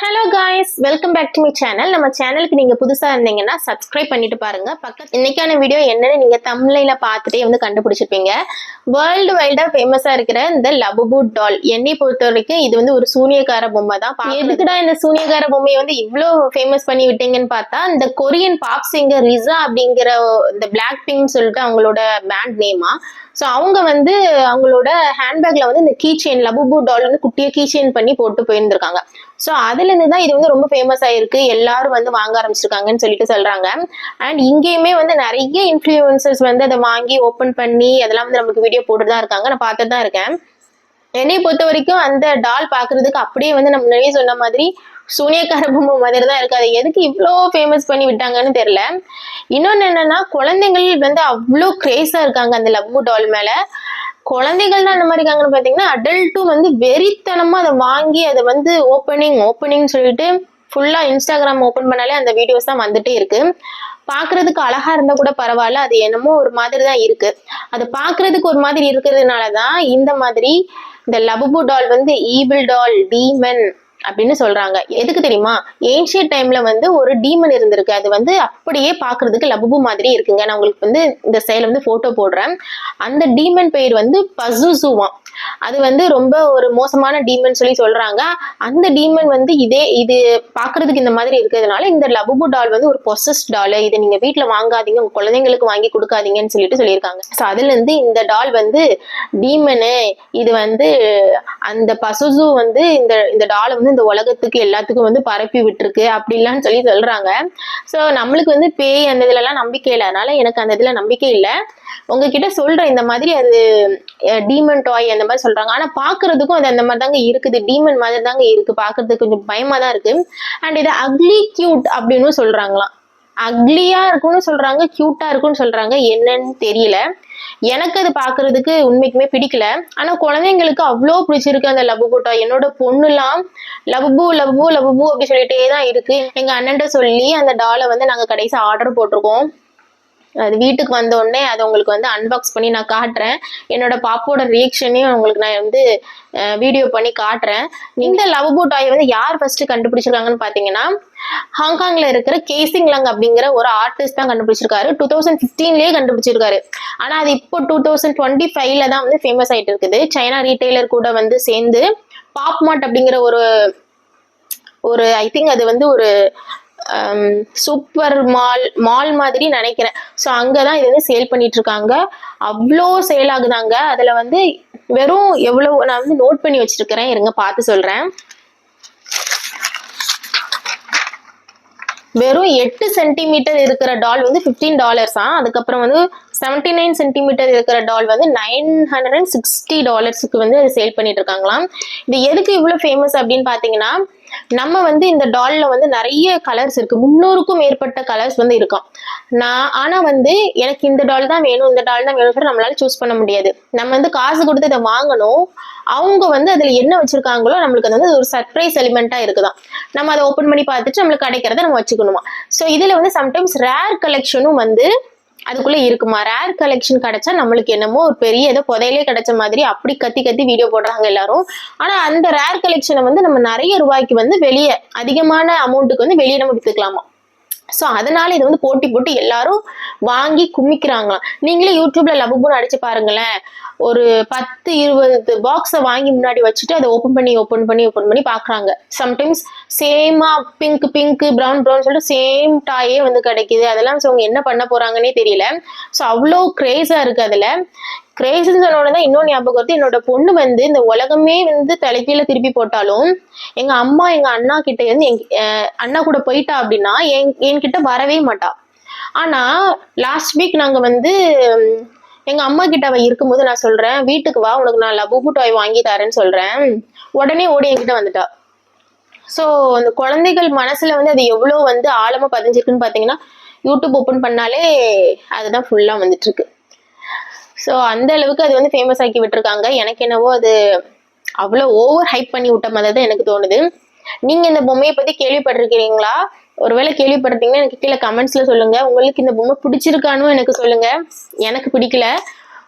Hello guys, welcome back to my channel. நம்ம சேனலுக்கு நீங்க புதுசா இருந்தீங்கன்னா சப்ஸ்கிரைப் பண்ணிட்டு பாருங்க. இன்னைக்கான வீடியோ என்னன்னு நீங்க தம்ப்நெயில பார்த்துட்டே வந்து கண்டுபிடிச்சிருப்பீங்க. வேர்ல்டு வைல்டா ஃபேமஸா இருக்கிற இந்த லபுபு டால், என்னை பொறுத்த வரைக்கும் இது வந்து ஒரு சூனியக்கார பொம்மை தான். எதுக்குடா இந்த சூனியக்கார பொம்மையை வந்து இவ்வளோ ஃபேமஸ் பண்ணி விட்டீங்கன்னு பார்த்தா, இந்த கொரியன் பாப் சிங்கர் ரிசா அப்படிங்கிற இந்த பிளாக் பிங்க் சொல்லிட்டு அவங்களோட பேண்ட் நேமா. ஸோ அவங்க வந்து அவங்களோட ஹேண்ட்பேக்ல வந்து இந்த கீ செயின் லபுபு டால் வந்து குட்டியை கீ செயின் பண்ணி போட்டு போயிருந்திருக்காங்க. ஸோ அதுலேருந்து தான் இது வந்து ரொம்ப ஃபேமஸ் ஆயிருக்கு, எல்லாரும் வந்து வாங்க ஆரம்பிச்சிருக்காங்கன்னு சொல்லிட்டு சொல்றாங்க. அண்ட் இங்கேயுமே வந்து நிறைய இன்ஃப்ளூயன்சர்ஸ் வந்து அதை வாங்கி ஓப்பன் பண்ணி அதெல்லாம் வந்து நமக்கு வீடியோ போட்டு தான் இருக்காங்க. நான் பார்த்துட்டு தான் இருக்கேன். என்னை பொறுத்த வரைக்கும் அந்த டால் பார்க்கறதுக்கு அப்படியே வந்து நம்ம நிறைய சொன்ன மாதிரி சூனியக்கார பொம்மை மாதிரி தான் இருக்கு. அதை எதுக்கு இவ்வளோ ஃபேமஸ் பண்ணி விட்டாங்கன்னு தெரியல. இன்னொன்று என்னன்னா, குழந்தைகள் வந்து அவ்வளோ கிரேஸா இருக்காங்க அந்த லபு டால் மேல. குழந்தைகள்னா அந்த மாதிரி இருக்காங்கன்னு பார்த்தீங்கன்னா, அடல்ட்டும் வந்து வெறித்தனமா அதை வாங்கி அதை வந்து ஓப்பனிங் சொல்லிட்டு ஃபுல்லா இன்ஸ்டாகிராம் ஓப்பன் பண்ணாலே அந்த வீடியோஸ் தான் வந்துட்டே இருக்கு. பாக்குறதுக்கு அழகா இருந்தா கூட பரவாயில்ல, அது என்னமோ ஒரு மாதிரி தான் இருக்கு. அது பாக்குறதுக்கு ஒரு மாதிரி இருக்கிறதுனாலதான் இந்த மாதிரி இந்த லபுபு டால் வந்து ஈவில் டால், டீமன் அப்படின்னு சொல்றாங்க. எதுக்கு தெரியுமா? ஏன்ஷியன்ட் டைம்ல வந்து ஒரு டீமன் இருந்திருக்கு, அது வந்து அப்படியே பாக்குறதுக்கு லபுபு மாதிரி இருக்குங்க. நான் உங்களுக்கு வந்து இந்த சைடுல வந்து போட்டோ போடுறேன். அந்த டீமன் பெயர் வந்து பசுசுவாம். அது வந்து ரொம்ப ஒரு மோசமான டீமன் சொல்லி சொல்றாங்க. அந்த டீமன் வந்து இது பாக்குறதுக்கு இந்த மாதிரி இருக்கிறதுனால இந்த லபுபு டால் வந்து ஒரு பொசஸ் டால், இதை நீங்க வீட்டுல வாங்காதீங்க, உங்க குழந்தைங்களுக்கு வாங்கி கொடுக்காதீங்கன்னு சொல்லிட்டு சொல்லியிருக்காங்க. ஸோ அதுல இருந்து இந்த டால் வந்து டீமனு, இது வந்து அந்த பசுசு வந்து இந்த டாலை வந்து இந்த உலகத்துக்கு எல்லாத்துக்கும் வந்து பரப்பி விட்டுருக்கு அப்படின்லாம் சொல்லி சொல்றாங்க. ஸோ நம்மளுக்கு வந்து பேய் அந்த இதுல எல்லாம் நம்பிக்கை இல்லை, அதனால எனக்கு அந்த இதுல நம்பிக்கை இல்லை. உங்ககிட்ட சொல்றேன், இந்த மாதிரி அது டீமன் டாய் அந்த மாதிரி சொல்றாங்க. ஆனா பாக்குறதுக்கும் அது அந்த மாதிரி தாங்க இருக்குது, டீமன் மாதிரி தாங்க இருக்கு, பாக்குறதுக்கு கொஞ்சம் பயமா தான் இருக்கு. அண்ட் இது அக்லி கியூட் அப்படின்னு சொல்றாங்களாம். அக்லியா இருக்குன்னு சொல்றாங்க, கியூட்டா இருக்குன்னு சொல்றாங்க, என்னன்னு தெரியல. எனக்கு அது பாக்குறதுக்கு உண்மைக்குமே பிடிக்கல. ஆனா குழந்தைங்களுக்கு அவ்வளோ பிடிச்சிருக்கு அந்த லபுபு டாய். என்னோட பொண்ணுலாம் லபுபு லபுபு லபுபு அப்படி சொல்லிட்டே தான் இருக்கு. எங்க அண்ணன்ட்ட சொல்லி அந்த டாலை வந்து நாங்க கடைசி ஆர்டர் போட்டிருக்கோம். அது வீட்டுக்கு வந்த உடனே அதை உங்களுக்கு வந்து அன்பாக்ஸ் பண்ணி நான் காட்டுறேன். என்னோட பாப்போட ரியாக்ஷனையும் உங்களுக்கு நான் வந்து வீடியோ பண்ணி காட்டுறேன். இந்த லபுபு டாய் வந்து யார் ஃபர்ஸ்ட் கண்டுபிடிச்சிருக்காங்கன்னு பாத்தீங்கன்னா, ஹாங்காங்ல இருக்கிற கேசிங் லங் அப்படிங்கிற ஒரு ஆர்டிஸ்ட் தான் கண்டுபிடிச்சிருக்காரு. 2015லயே கண்டுபிடிச்சிருக்காரு. ஆனா அது இப்போ 2025ல தான் வந்து ஃபேமஸ் ஆயிட்டு இருக்குது. சைனா ரீட்டைலர் கூட வந்து சேர்ந்து பாப் மார்ட் அப்படிங்கிற ஒரு ஐ திங்க் அது வந்து ஒரு சூப்பர் மால் மாதிரி நினைக்கிறேன். ஸோ அங்கதான் இது வந்து சேல் பண்ணிட்டு இருக்காங்க. அவ்வளோ சேல் ஆகுதாங்க. அதுல வந்து வெறும் எவ்வளவு நான் வந்து நோட் பண்ணி வச்சிருக்கிறேன், இருங்க பார்த்து சொல்றேன். வெறும் 8 சென்டிமீட்டர் இருக்கிற டால் வந்து $15. அதுக்கப்புறம் வந்து 79 சென்டிமீட்டர் இருக்கிற டால் வந்து $960 வந்து அது சேல் பண்ணிட்டு இருக்காங்களாம். இது எதுக்கு இவ்வளவு ஃபேமஸ் அப்படின்னு பாத்தீங்கன்னா, நம்ம வந்து இந்த டால்ல வந்து நிறைய கலர்ஸ் இருக்கு, 300க்கும் மேற்பட்ட கலர்ஸ் வந்து இருக்கும். ஆனா வந்து எனக்கு இந்த டால் தான் வேணும், இந்த டால் தான் வேணும் நம்மளால சூஸ் பண்ண முடியாது. நம்ம வந்து காசு கொடுத்து இதை வாங்கணும். அவங்க வந்து அதுல என்ன வச்சிருக்காங்களோ நம்மளுக்கு அது வந்து ஒரு சர்ப்ரைஸ் எலிமெண்டா இருக்குதான். நம்ம அதை ஓப்பன் பண்ணி பார்த்துட்டு நம்மளுக்கு கிடைக்கிறத நம்ம வச்சுக்கணுமா. ஸோ இதுல வந்து சம்டைம்ஸ் ரேர் கலெக்ஷனும் வந்து அதுக்குள்ள இருக்குமா. ரேர் கலெக்ஷன் கிடைச்சா நம்மளுக்கு என்னமோ ஒரு பெரிய ஏதோ புதையிலே கிடைச்ச மாதிரி அப்படி கத்தி வீடியோ போடுறாங்க எல்லாரும். ஆனா அந்த ரேர் கலெக்ஷனை வந்து நம்ம நிறைய ரூபாய்க்கு வந்து வெளியே அதிகமான அமௌண்ட்டுக்கு வந்து வெளியே நம்ம வித்துக்கலாமா. ஸோ அதனால இது வந்து போட்டு எல்லாரும் வாங்கி குமிக்கிறாங்களாம். நீங்களே யூடியூப்ல லபுபுன்னு அடிச்சு பாருங்களேன், ஒரு 10-20 பாக்ஸை வாங்கி முன்னாடி வச்சுட்டு அதை ஓப்பன் பண்ணி பாக்குறாங்க. சம்டைம்ஸ் சேமா பிங்க் ப்ரௌன் சொல்லிட்டு சேம் டாயே வந்து கிடைக்குது. அதெல்லாம் அவங்க என்ன பண்ண போறாங்கன்னே தெரியல. ஸோ அவ்வளோ கிரேஸா இருக்கு. அதுல கிரேஸ்ன்னு சொன்னோடதான் இன்னொன்று ஞாபகம் வருது. என்னோட பொண்ணு வந்து இந்த உலகமே வந்து தலைகீழ திருப்பி போட்டாலும் எங்க அம்மா எங்க அண்ணா கிட்ட இருந்து அண்ணா கூட போயிட்டா அப்படின்னா என்கிட்ட வரவே மாட்டா. ஆனா லாஸ்ட் வீக் நாங்க வந்து எங்க அம்மா கிட்ட அவ இருக்கும்போது நான் சொல்றேன், வீட்டுக்கு வா, உனக்கு நான் லபுபு டாய் வாங்கி தரேன்னு சொல்றேன். உடனே ஓடி என்கிட்ட வந்துட்டா. ஸோ அந்த குழந்தைகள் மனசுல வந்து அது எவ்வளவு வந்து ஆழமா பதிஞ்சிருக்குன்னு பாத்தீங்கன்னா, யூடியூப் ஓப்பன் பண்ணாலே அதுதான் ஃபுல்லா வந்துட்டு இருக்கு. ஸோ அந்த அளவுக்கு அது வந்து ஃபேமஸ் ஆக்கி விட்டுருக்காங்க. எனக்கு என்னவோ அது அவ்வளோ ஓவர் ஹைப் பண்ணி விட்ட மாதிரி தான் எனக்கு தோணுது. நீங்க இந்த பொம்மையை பத்தி கேள்விப்பட்டிருக்கிறீங்களா? ஒருவேளை கேள்விப்பட்டிருந்தீங்கன்னா எனக்கு கீழே கமெண்ட்ஸ்ல சொல்லுங்க. உங்களுக்கு இந்த பொம்மை பிடிச்சிருக்கான்னு எனக்கு சொல்லுங்க. எனக்கு பிடிக்கல,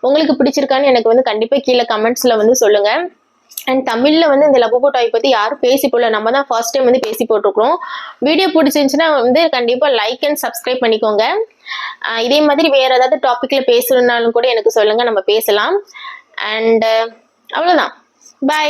உங்களுக்கு பிடிச்சிருக்கான்னு எனக்கு வந்து கண்டிப்பா கீழே கமெண்ட்ஸ்ல வந்து சொல்லுங்க. அண்ட் தமிழ்ல வந்து இந்த லபுபு டாய் பத்தி யாரும் பேசி போடல, நம்ம தான் ஃபர்ஸ்ட் டைம் வந்து பேசி போட்டிருக்கிறோம். வீடியோ பிடிச்சிருந்துச்சுன்னா வந்து கண்டிப்பா லைக் அண்ட் சப்ஸ்கிரைப் பண்ணிக்கோங்க. இதே மாதிரி வேற ஏதாவது டாபிக்ல பேசணும்னாலும் கூட எனக்கு சொல்லுங்க, நம்ம பேசலாம். அண்ட் அவ்வளவுதான். பை.